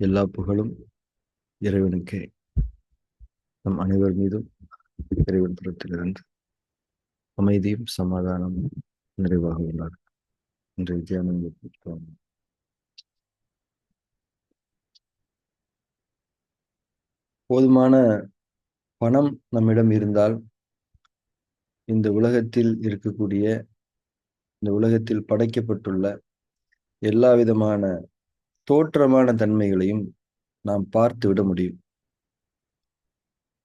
எல்லா புகழும் இறைவனுக்கே. நம் அனைவர் மீதும் இறைவன் புறத்திலிருந்து அமைதியும் சமாதானமும் நிறைவாக உள்ளார். இன்றைய தியானம் போதுமான பணம் நம்மிடம் இருந்தால் இந்த உலகத்தில் இருக்கக்கூடிய, இந்த உலகத்தில் படைக்கப்பட்டுள்ள எல்லா விதமான தோற்றமான தன்மைகளையும் நாம் பார்த்து விட முடியும்.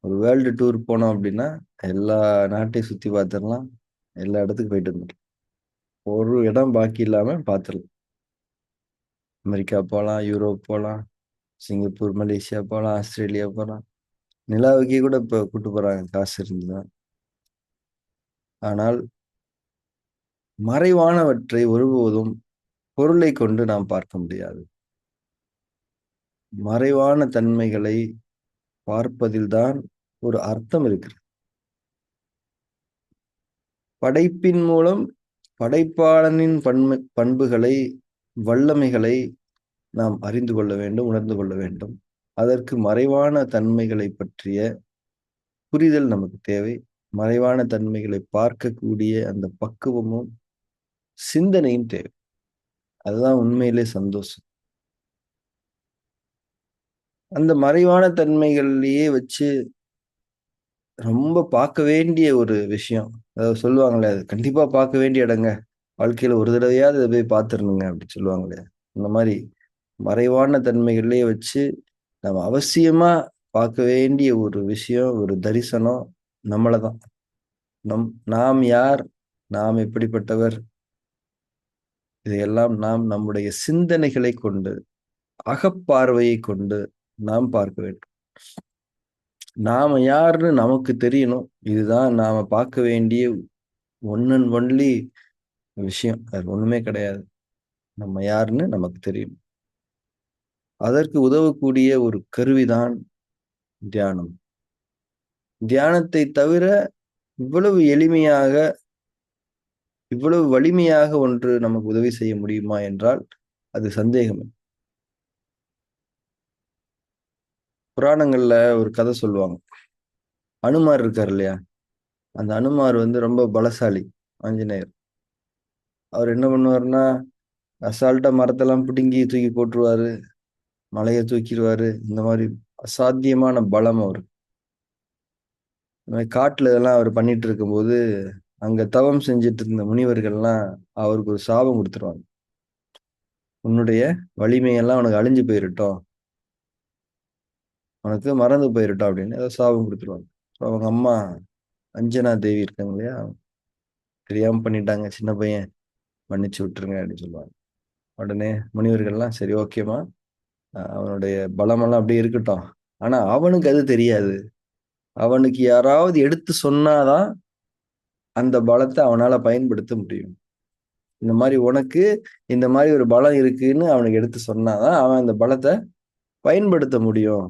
ஒரு வேர்ல்டு டூர் போனோம் அப்படின்னா எல்லா நாட்டையும் சுற்றி பார்த்துடலாம், எல்லா இடத்துக்கும் போயிட்டு வந்துடலாம், ஒரு இடம் பாக்கி இல்லாம பார்த்துடலாம். அமெரிக்கா போகலாம், யூரோப் போகலாம், சிங்கப்பூர், மலேசியா போகலாம், ஆஸ்திரேலியா போகலாம், நிலாவுக்கே கூட இப்போ கூட்டு போறாங்க காசு இருந்துதான். ஆனால் மறைவானவற்றை ஒருபோதும் பொருளை கொண்டு நாம் பார்க்க முடியாது. மறைவான தன்மைகளை பார்ப்பதில்தான் ஒரு அர்த்தம் இருக்கிறது. படைப்பின் மூலம் படைப்பாளனின் பண்புகளை, வல்லமைகளை நாம் அறிந்து கொள்ள வேண்டும், உணர்ந்து கொள்ள வேண்டும். அதற்கு மறைவான தன்மைகளை பற்றிய புரிதல் நமக்கு தேவை. மறைவான தன்மைகளை பார்க்கக்கூடிய அந்த பக்குவமும் சிந்தனையும் தேவை. அதுதான் உண்மையிலே சந்தோஷம். அந்த மறைவான தன்மைகள்லயே வச்சு ரொம்ப பார்க்க வேண்டிய ஒரு விஷயம், அதாவது சொல்லுவாங்களே, அது கண்டிப்பா பார்க்க வேண்டிய இடங்க, வாழ்க்கையில ஒரு தடவையாவது அதை போய் பார்த்துடணுங்க அப்படின்னு சொல்லுவாங்களே, அந்த மாதிரி மறைவான தன்மைகள்லயே வச்சு நம்ம அவசியமா பார்க்க வேண்டிய ஒரு விஷயம், ஒரு தரிசனம் நம்மளதான். நாம் யார், நாம் எப்படிப்பட்டவர், இதையெல்லாம் நாம் நம்முடைய சிந்தனைகளை கொண்டு, அகப்பார்வையை கொண்டு நாம் பார்க்க வேண்டும். நாம யாருன்னு நமக்கு தெரியணும். இதுதான் நாம பார்க்க வேண்டிய ஒன் அண்ட் ஒன்லி விஷயம். அது ஒண்ணுமே கிடையாது. நம்ம யாருன்னு நமக்கு தெரியும். அதற்கு உதவக்கூடிய ஒரு கருவிதான் தியானம். தியானத்தை தவிர இவ்வளவு எளிமையாக, இவ்வளவு வலிமையாக ஒன்று நமக்கு உதவி செய்ய முடியுமா என்றால் அது சந்தேகம். புராணங்கள்ல ஒரு கதை சொல்லுவாங்க. அனுமார் இருக்கார் இல்லையா, அந்த அனுமார் ரொம்ப பலசாலி, ஆஞ்சநேயர். அவர் என்ன பண்ணுவாருன்னா, அசால்ட்டா மரத்தெல்லாம் பிடுங்கி தூக்கி போட்டுருவாரு, மலையை தூக்கிடுவாரு. இந்த மாதிரி அசாத்தியமான பலம் அவரு. காட்டுல இதெல்லாம் அவர் பண்ணிட்டு இருக்கும்போது அங்க தவம் செஞ்சுட்டு இருந்த முனிவர்கள்லாம் அவருக்கு ஒரு சாபம் கொடுத்துருவாங்க. உன்னுடைய வலிமையெல்லாம் உனக்கு அழிஞ்சு போயிருட்டோம், உனக்கு மறந்து போயிருட்டோம் அப்படின்னு ஏதோ சாபம் கொடுத்துருவாங்க. அவங்க அம்மா அஞ்சனா தேவி இருக்காங்க இல்லையா, தெரியாம பண்ணிட்டாங்க, சின்ன பையன், மன்னிச்சு விட்டுருங்க அப்படின்னு சொல்லுவாங்க. உடனே முனிவர்கள்லாம் சரி ஓகேமா, அவனுடைய பலமெல்லாம் அப்படியே இருக்கட்டும், ஆனா அவனுக்கு அது தெரியாது, அவனுக்கு யாராவது எடுத்து சொன்னாதான் அந்த பலத்தை அவனால பயன்படுத்த முடியும். இந்த மாதிரி உனக்கு இந்த மாதிரி ஒரு பலம் இருக்குன்னு அவனுக்கு எடுத்து சொன்னாதான் அவன் அந்த பலத்தை பயன்படுத்த முடியும்.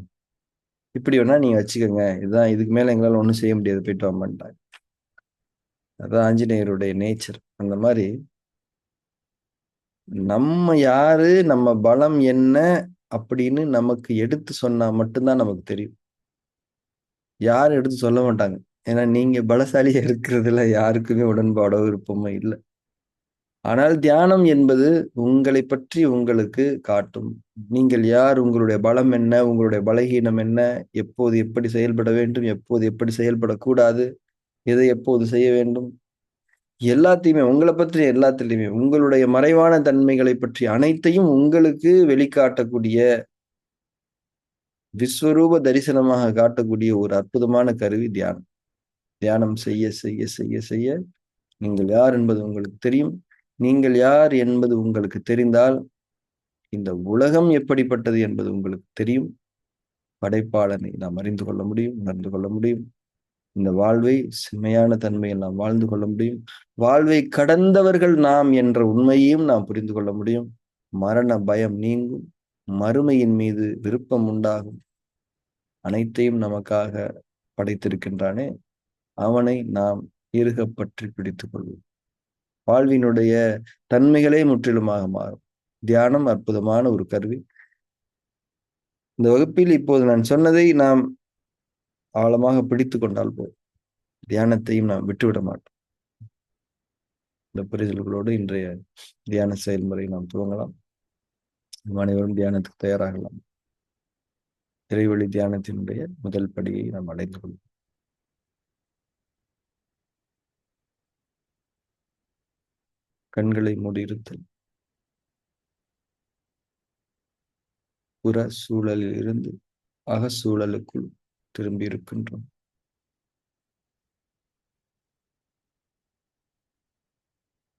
இப்படி வேணா நீங்க வச்சுக்கோங்க, இதுதான், இதுக்கு மேல எங்களால ஒண்ணும் செய்ய முடியாது, போயிட்டு வாமாட்டாங்க. அதான் ஆஞ்சநேயருடைய நேச்சர். அந்த மாதிரி நம்ம யாரு, நம்ம பலம் என்ன அப்படின்னு நமக்கு எடுத்து சொன்னா மட்டும்தான் நமக்கு தெரியும். யாரும் எடுத்து சொல்ல மாட்டாங்க. ஏன்னா நீங்க பலசாலியா இருக்கிறதுல யாருக்குமே உடன்பாடோ விருப்பமோ இல்லை. ஆனால் தியானம் என்பது உங்களை பற்றி உங்களுக்கு காட்டும். நீங்கள் யார், உங்களுடைய பலம் என்ன, உங்களுடைய பலகீனம் என்ன, எப்போது எப்படி செயல்பட வேண்டும், எப்போது எப்படி செயல்படக்கூடாது, எதை எப்போது செய்ய வேண்டும், எல்லாத்தையுமே உங்களை பற்றி, எல்லாத்திலையுமே உங்களுடைய மறைவான தன்மைகளை பற்றி அனைத்தையும் உங்களுக்கு வெளிக்காட்டக்கூடிய, விஸ்வரூப தரிசனமாக காட்டக்கூடிய ஒரு அற்புதமான கருவி தியானம். தியானம் செய்ய செய்ய செய்ய செய்ய நீங்கள் யார் என்பது உங்களுக்கு தெரியும். நீங்கள் யார் என்பது உங்களுக்கு தெரிந்தால் இந்த உலகம் எப்படிப்பட்டது என்பது உங்களுக்கு தெரியும். படைப்பாளனை நாம் அறிந்து கொள்ள முடியும், உணர்ந்து கொள்ள முடியும். இந்த வாழ்வை செம்மையான தன்மையில் நாம் வாழ்ந்து கொள்ள முடியும். வாழ்வை கடந்தவர்கள் நாம் என்ற உண்மையையும் நாம் புரிந்து கொள்ள முடியும். மரண பயம் நீங்கும், மறுமையின் மீது விருப்பம் உண்டாகும். அனைத்தையும் நமக்காக படைத்திருக்கின்றானே, அவனை நாம் இறுக பற்றி பிடித்துக் கொள்வோம். வாழ்வினுடைய தன்மைகளே முற்றிலுமாக மாறும். தியானம் அற்புதமான ஒரு கருவி. இந்த வகுப்பில் இப்போது நான் சொன்னதை நாம் ஆழமாக பிடித்து கொண்டால் போதும். தியானத்தையும் நாம் விட்டுவிட மாட்டோம். இந்த புரிதல்களோடு இன்றைய தியான செயல்முறை நாம் துவங்கலாம். அனைவரும் தியானத்துக்கு தயாராகலாம். இறைவழி தியானத்தினுடைய முதல் படியை நாம் அடைந்து கொள்வோம். கண்களை மூடியிருத்தல். புற சூழலில் இருந்து அகசூழலுக்குள் திரும்பி இருக்கின்றோம்.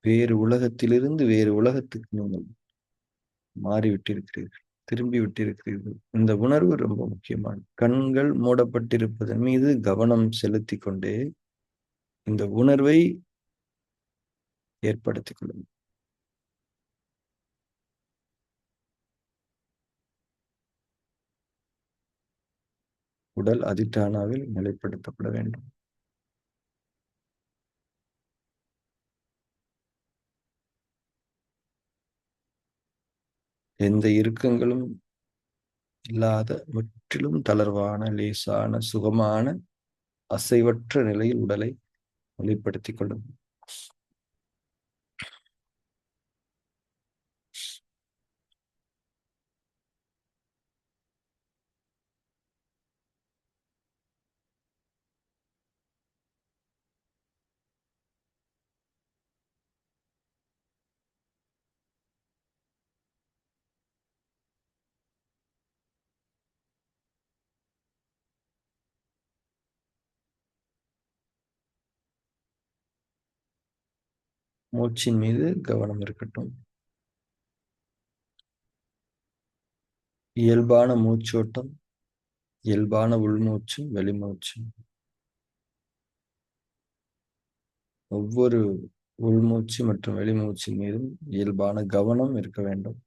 வேறு உலகத்திலிருந்து வேறு உலகத்துக்கு நீங்கள் மாறிவிட்டிருக்கிறீர்கள், திரும்பி விட்டிருக்கிறீர்கள். இந்த உணர்வு ரொம்ப முக்கியமானது. கண்கள் மூடப்பட்டிருப்பதன் மீது கவனம் செலுத்தி கொண்டே இந்த உணர்வை ஏற்படுத்திக் கொள்ளுங்கள். உடல் அதிஷ்டானாவில் நிலைப்படுத்தப்பட வேண்டும். எந்த இறுக்கங்களும் இல்லாத முற்றிலும் தளர்வான, லேசான, சுகமான, அசைவற்ற நிலையில் உடலை வெளிப்படுத்திக் கொள்ளுங்கள். மூச்சின் மீது கவனம் இருக்கட்டும். இயல்பான மூச்சோட்டம், இயல்பான உள்மூச்சு, வெளிமூச்சு. ஒவ்வொரு உள்மூச்சு மற்றும் வெளிமூச்சின் மீதும் இயல்பான கவனம் இருக்க வேண்டும்.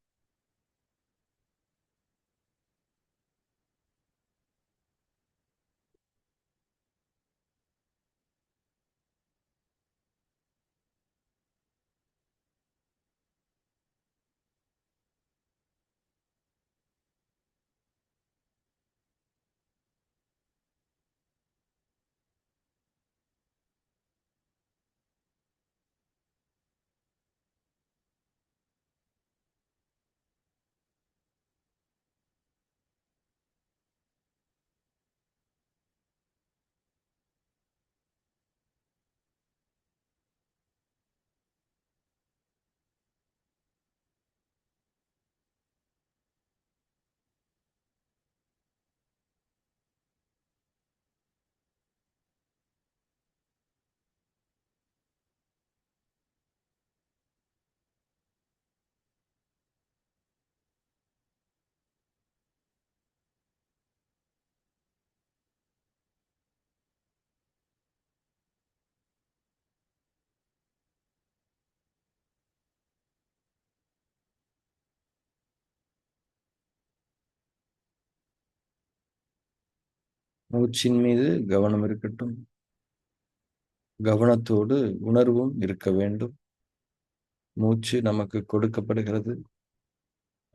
மூச்சின் மீது கவனம் இருக்கட்டும். கவனத்தோடு உணர்வும் இருக்க வேண்டும். மூச்சு நமக்கு கொடுக்கப்படுகிறது,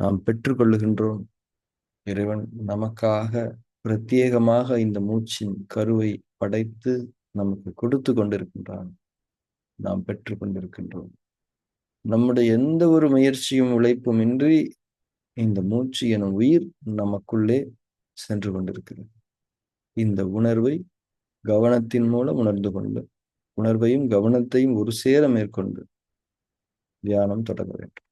நாம் பெற்றுக்கொள்ளுகின்றோம். இறைவன் நமக்காக பிரத்யேகமாக இந்த மூச்சின் கருவை படைத்து நமக்கு கொடுத்து கொண்டிருக்கின்றான். நாம் பெற்றுக் கொண்டிருக்கின்றோம். நம்முடைய எந்த ஒரு முயற்சியும் உழைப்பும் இன்றி இந்த மூச்சு எனும் உயிர் நமக்குள்ளே சென்று கொண்டிருக்கிறது. இந்த உணர்வை கவனத்தின் மூலம் உணர்ந்து கொண்டு, உணர்வையும் கவனத்தையும் ஒரு சேர மேற்கொண்டு தியானம் தொடங்க வேண்டும்.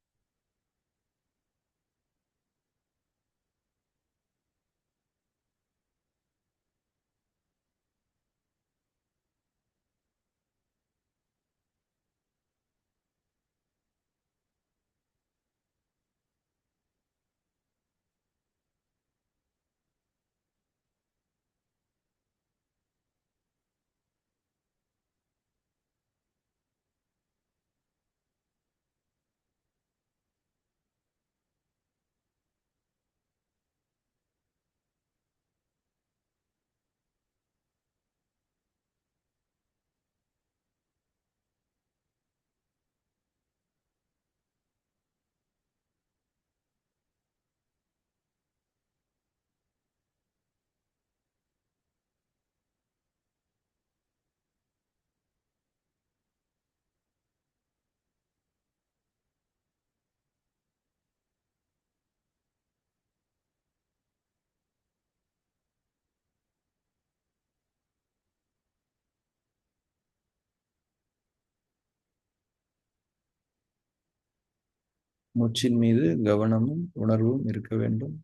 மூச்சின் மீது கவனமும் உணர்வும் இருக்க வேண்டும்.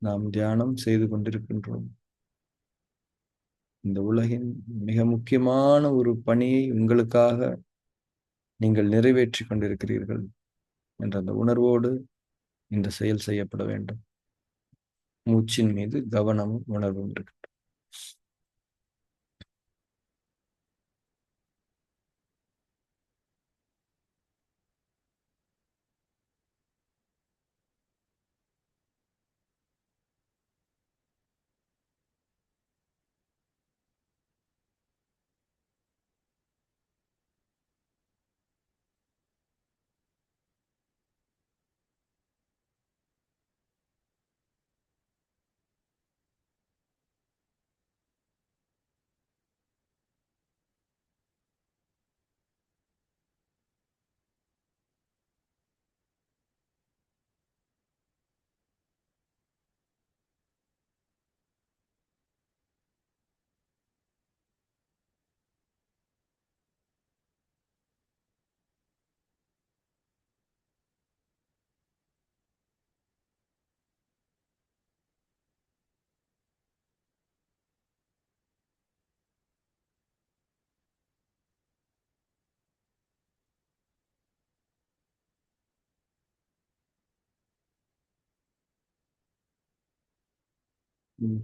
நாம் தியானம் செய்து கொண்டிருக்கின்றோம். இந்த உலகின் மிக முக்கியமான ஒரு பணியை உங்களுக்காக நீங்கள் நிறைவேற்றி கொண்டிருக்கிறீர்கள் என்ற அந்த உணர்வோடு இந்த செயல் செய்யப்பட வேண்டும். மூச்சின் மீது கவனமும் உணர்வும் இருக்கு.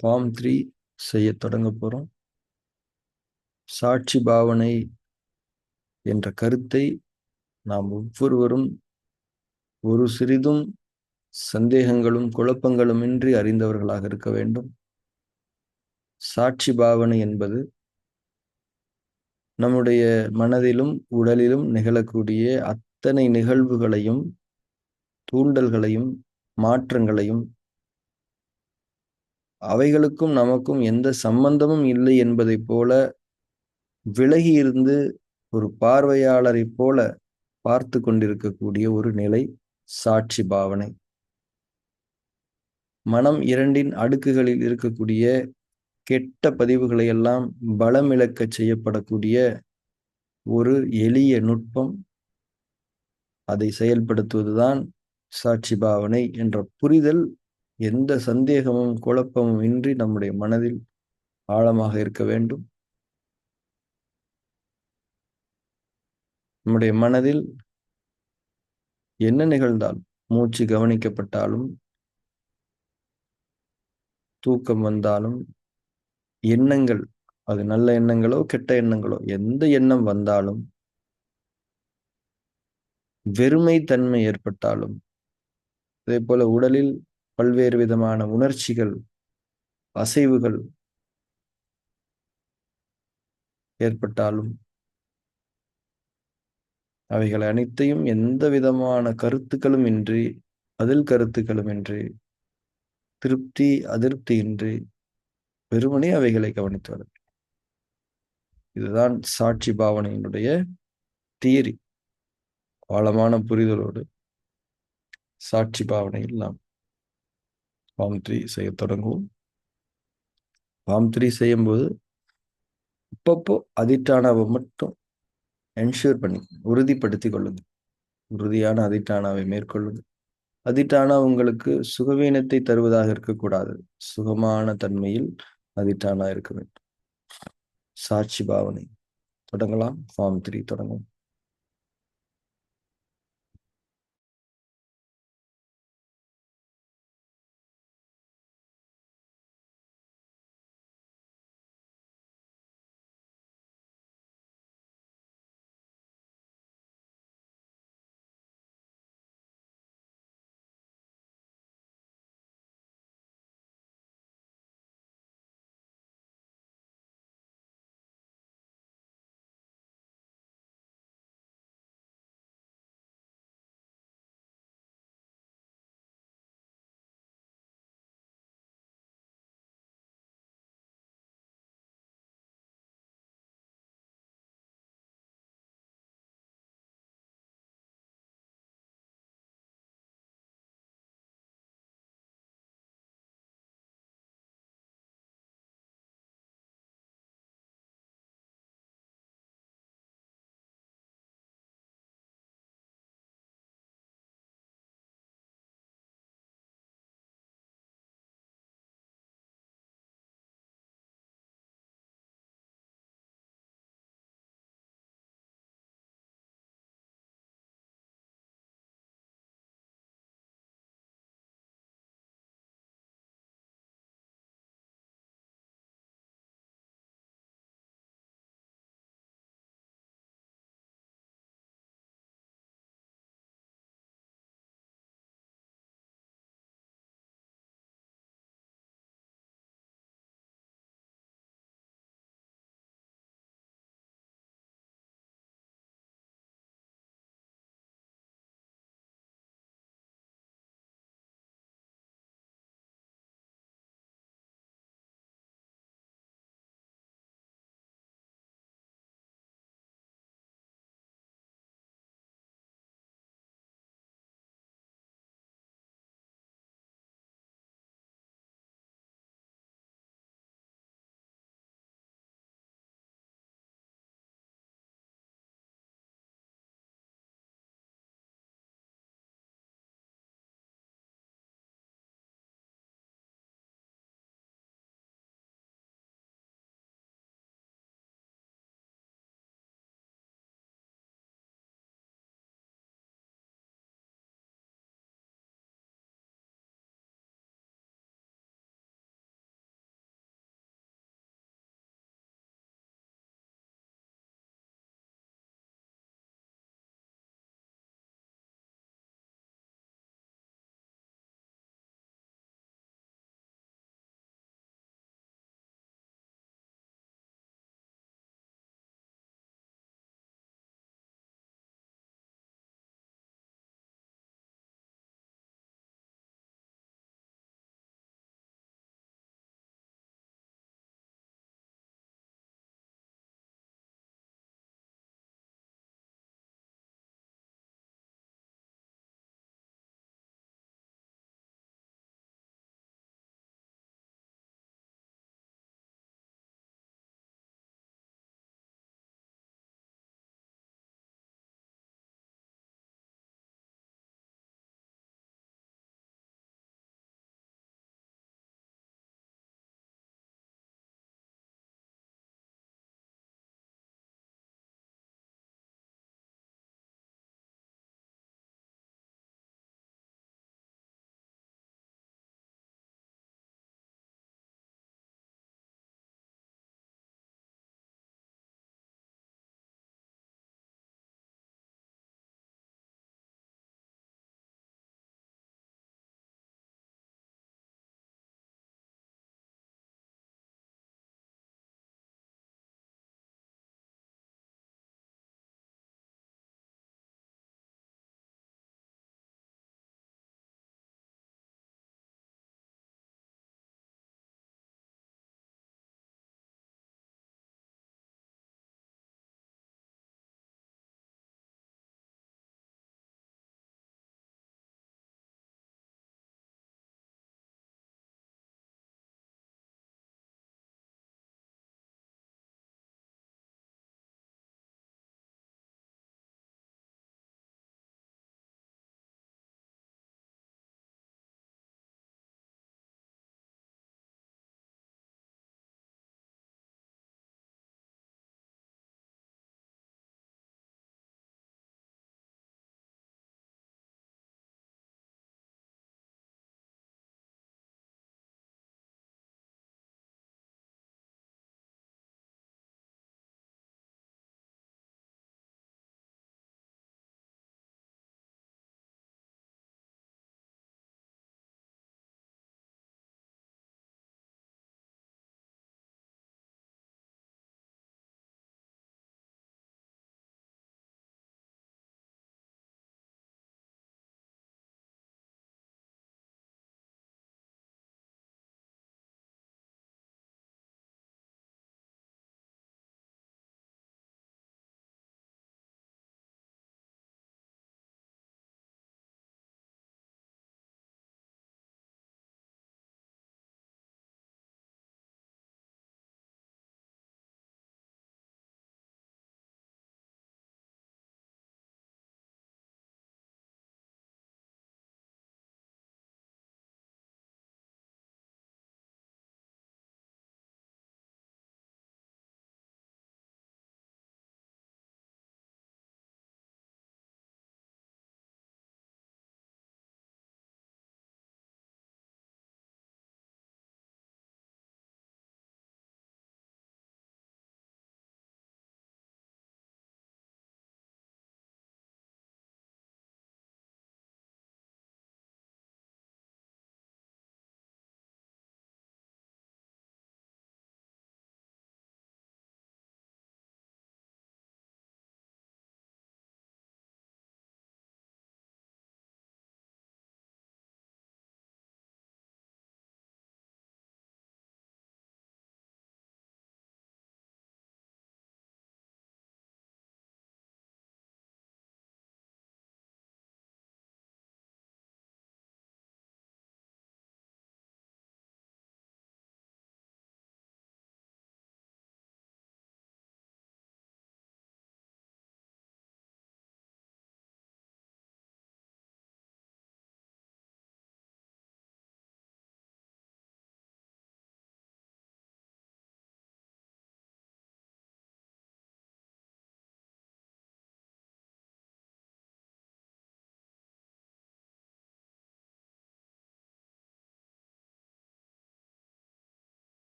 ஃபார்ம் 3 செய்ய தொடங்க போறோம். சாட்சி பாவனை என்ற கருத்தை நாம் ஒவ்வொருவரும் ஒரு சிறிதும் சந்தேகங்களும் குழப்பங்களுமின்றி அறிந்தவர்களாக இருக்க வேண்டும். சாட்சி பாவனை என்பது நம்முடைய மனதிலும் உடலிலும் நிகழக்கூடிய அத்தனை நிகழ்வுகளையும், தூண்டல்களையும், மாற்றங்களையும், அவைகளுக்கும் நமக்கும் எந்த சம்பந்தமும் இல்லை என்பதைப் போல விலகி இருந்து ஒரு பார்வையாளரைப் போல பார்த்து கொண்டிருக்கக்கூடிய ஒரு நிலை சாட்சி பாவனை. மனம் இரண்டின் அடுக்குகளில் இருக்கக்கூடிய கெட்ட பதிவுகளை எல்லாம் பலமிழக்க செய்யப்படக்கூடிய ஒரு எளிய நுட்பம். அதை செயல்படுத்துவதுதான் சாட்சி பாவனை என்ற புரிதல் எந்த சந்தேகமும் குழப்பமும் இன்றி நம்முடைய மனதில் ஆழமாக இருக்க வேண்டும். நம்முடைய மனதில் என்ன நிகழ்ந்தாலும், மூச்சு கவனிக்கப்பட்டாலும், தூக்கம் வந்தாலும், எண்ணங்கள், அது நல்ல எண்ணங்களோ கெட்ட எண்ணங்களோ, எந்த எண்ணம் வந்தாலும், வெறுமை தன்மை ஏற்பட்டாலும், அதே போல உடலில் பல்வேறு விதமான உணர்ச்சிகள், அசைவுகள் ஏற்பட்டாலும், அவைகள் அனைத்தையும் எந்த விதமான கருத்துக்களும் இன்றி, பதில் கருத்துக்களும் இன்றி, திருப்தி அதிருப்தி இன்றி, வெறுமனே அவைகளை கவனித்து வர. இதுதான் சாட்சி பாவனையினுடைய தியரி. ஆழமான புரிதலோடு சாட்சி பாவனையில் நாம் ஃபார்ம் 3 செய்ய தொடங்குவோம். ஃபார்ம் 3 செய்யும்போது அப்பப்போ அதிட்டானாவை மட்டும் என்ஷூர் பண்ணி உறுதிப்படுத்திக் கொள்ளுங்க. உறுதியான அதிட்டானாவை மேற்கொள்ளுங்க. அதிட்டானா உங்களுக்கு சுகவீனத்தை தருவதாக இருக்கக்கூடாது. சுகமான தன்மையில் அதிட்டானா இருக்க வேண்டும். சாட்சி பாவனை தொடங்கலாம். ஃபார்ம் 3 தொடங்கும்.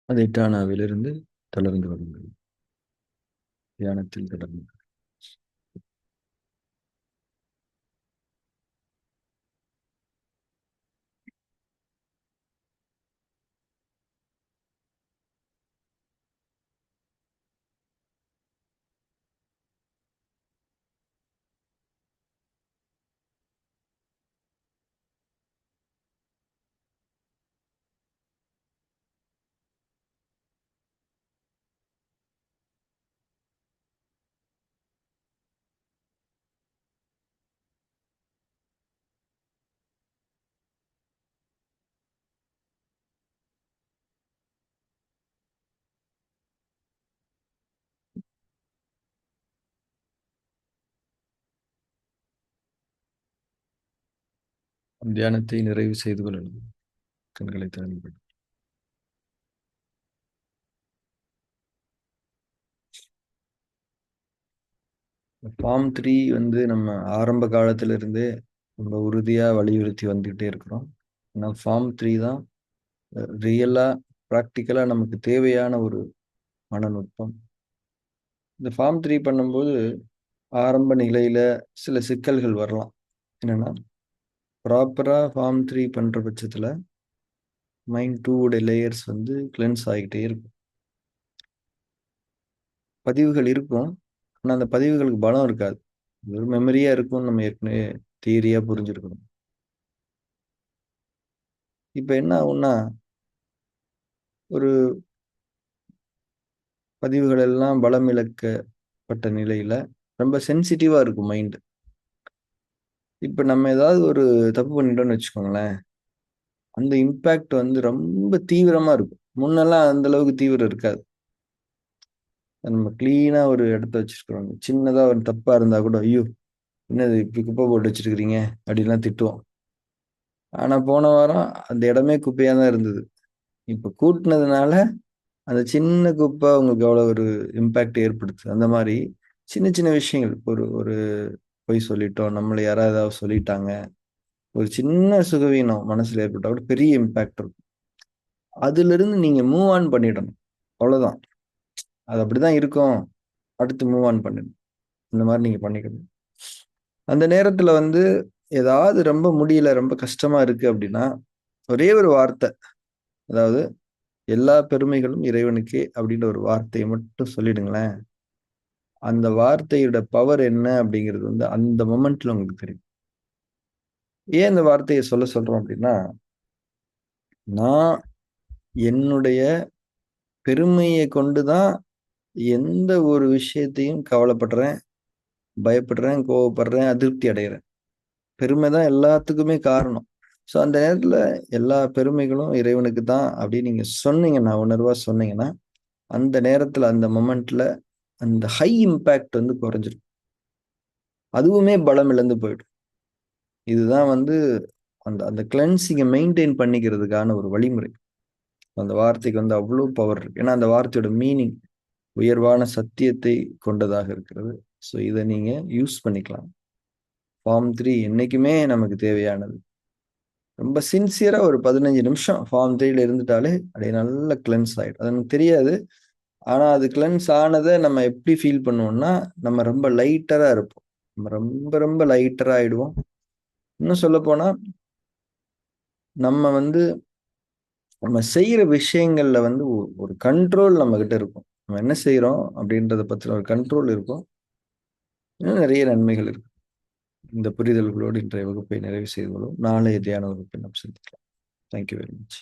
அதை டானாவிலிருந்து தொடர்ந்து வருங்கள். தியானத்தில் தொடர்ந்து. தியானத்தை நிறைவு செய்து கொள்ளலாம். கண்களை திறந்து. ஃபார்ம் 3 வந்து நம்ம ஆரம்ப காலத்துல இருந்தே ரொம்ப உறுதியா வலியுறுத்தி வந்துகிட்டே இருக்கிறோம். ஆனா ஃபார்ம் 3 தான் ரியலா ப்ராக்டிக்கலா நமக்கு தேவையான ஒரு மனநுட்பம். இந்த ஃபார்ம் 3 பண்ணும்போது ஆரம்ப நிலையில சில சிக்கல்கள் வரலாம். என்னன்னா, ப்ராப்பரா ஃபார்ம் 3 பண்ற பட்சத்துல மைண்ட் 2 உடைய லேயர்ஸ் வந்து கிளென்ஸ் ஆகிட்டே இருக்கும். பதிவுகள் இருக்கும். ஆனா அந்த பதிவுகளுக்கு பலம் இருக்காது. ஒரு மெமரியா இருக்கும்னு நம்ம ஏற்கனவே தியரியா புரிஞ்சிருக்கணும். இப்ப என்ன ஆகும்னா, ஒரு பதிவுகள் எல்லாம் பலம் இழக்கப்பட்ட நிலையில ரொம்ப சென்சிட்டிவா இருக்கும் மைண்ட். இப்ப நம்ம ஏதாவது ஒரு தப்பு பண்ணிட்டோம்னு வச்சுக்கோங்களேன், அந்த இம்பாக்ட் வந்து ரொம்ப தீவிரமா இருக்கும். முன்னெல்லாம் அந்த அளவுக்கு தீவிரம் இருக்காது. நம்ம கிளீனா ஒரு இடத்த வச்சிருக்கிறோம். சின்னதா ஒரு தப்பா இருந்தா கூட, ஐயோ என்னது இப்படி குப்பை போட்டு வச்சிருக்கிறீங்க அப்படின்லாம் திட்டுவோம். ஆனா போன வாரம் அந்த இடமே குப்பையா தான் இருந்தது. இப்ப கூட்டுனதுனால அந்த சின்ன குப்பை உங்களுக்கு எவ்வளவு ஒரு இம்பாக்ட் ஏற்படுத்துது. அந்த மாதிரி சின்ன சின்ன விஷயங்கள், ஒரு ஒரு பொய் சொல்லிட்டோம், நம்மளை யாராவது ஏதாவது சொல்லிட்டாங்க, ஒரு சின்ன சுகவீனம் மனசுல ஏற்பட்டா கூட பெரிய இம்பாக்ட் இருக்கும். அதுல இருந்து நீங்க மூவ் ஆன் பண்ணிடணும். அவ்வளவுதான். அது அப்படிதான் இருக்கும். அடுத்து மூவ் ஆன் பண்ணிடணும். இந்த மாதிரி நீங்க பண்ணிக்கணும். அந்த நேரத்துல வந்து ஏதாவது ரொம்ப முடியல, ரொம்ப கஷ்டமா இருக்கு அப்படின்னா, ஒரே ஒரு வார்த்தை, அதாவது எல்லா பெருமைகளும் இறைவனுக்கே அப்படின்ற ஒரு வார்த்தையை மட்டும் சொல்லிடுங்களேன். அந்த வார்த்தையோட பவர் என்ன அப்படிங்கிறது வந்து அந்த மொமெண்ட்ல உங்களுக்கு தெரியும். ஏன் இந்த வார்த்தையை சொல்றோம் அப்படின்னா, நான் என்னுடைய பெருமையை கொண்டுதான் எந்த ஒரு விஷயத்தையும் கவலைப்படுறேன், பயப்படுறேன், கோவப்படுறேன், அதிருப்தி அடைகிறேன். பெருமை தான் எல்லாத்துக்குமே காரணம். ஸோ அந்த நேரத்துல எல்லா பெருமைகளும் இறைவனுக்கு தான் அப்படின்னு நீங்க சொன்னீங்கன்னா, உணர்வா சொன்னீங்கன்னா, அந்த நேரத்துல அந்த மொமெண்ட்ல அந்த ஹை இம்பாக்ட் வந்து குறைஞ்சிரும். அதுவுமே பலம் இழந்து போயிடும். இதுதான் வந்து அந்த அந்த கிளென்சிங்கை மெயின்டைன் பண்ணிக்கிறதுக்கான ஒரு வழிமுறை. அந்த வார்த்தைக்கு வந்து அவ்வளோ பவர் இருக்கு. ஏன்னா அந்த வார்த்தையோட மீனிங் உயர்வான சத்தியத்தை கொண்டதாக இருக்கிறது. ஸோ இதை நீங்க யூஸ் பண்ணிக்கலாம். ஃபார்ம் 3 என்னைக்குமே நமக்கு தேவையானது. ரொம்ப சின்சியரா ஒரு 15 நிமிஷம் ஃபார்ம் 3ல இருந்துட்டாலே அப்படியே நல்லா கிளென்ஸ் ஆயிடும். அது நமக்கு தெரியாது. ஆனா அது கிளென்ஸ் ஆனதை நம்ம எப்படி ஃபீல் பண்ணுவோம்னா, நம்ம ரொம்ப லைட்டரா இருப்போம். நம்ம ரொம்ப ரொம்ப லைட்டரா ஆயிடுவோம். இன்னும் சொல்ல போனா, நம்ம வந்து நம்ம செய்யற விஷயங்கள்ல வந்து ஒரு கண்ட்ரோல் நம்ம கிட்ட இருக்கும். நம்ம என்ன செய்யறோம் அப்படின்றத பத்தின ஒரு கண்ட்ரோல் இருக்கும். இன்னும் நிறைய நன்மைகள் இருக்கு. இந்த புரிதல்களோடு இன்றைய வகுப்பை நிறைவு செய்து கொள்வோம். நாளைய தியான வகுப்பை நாம் சந்திக்கலாம். Thank you very much.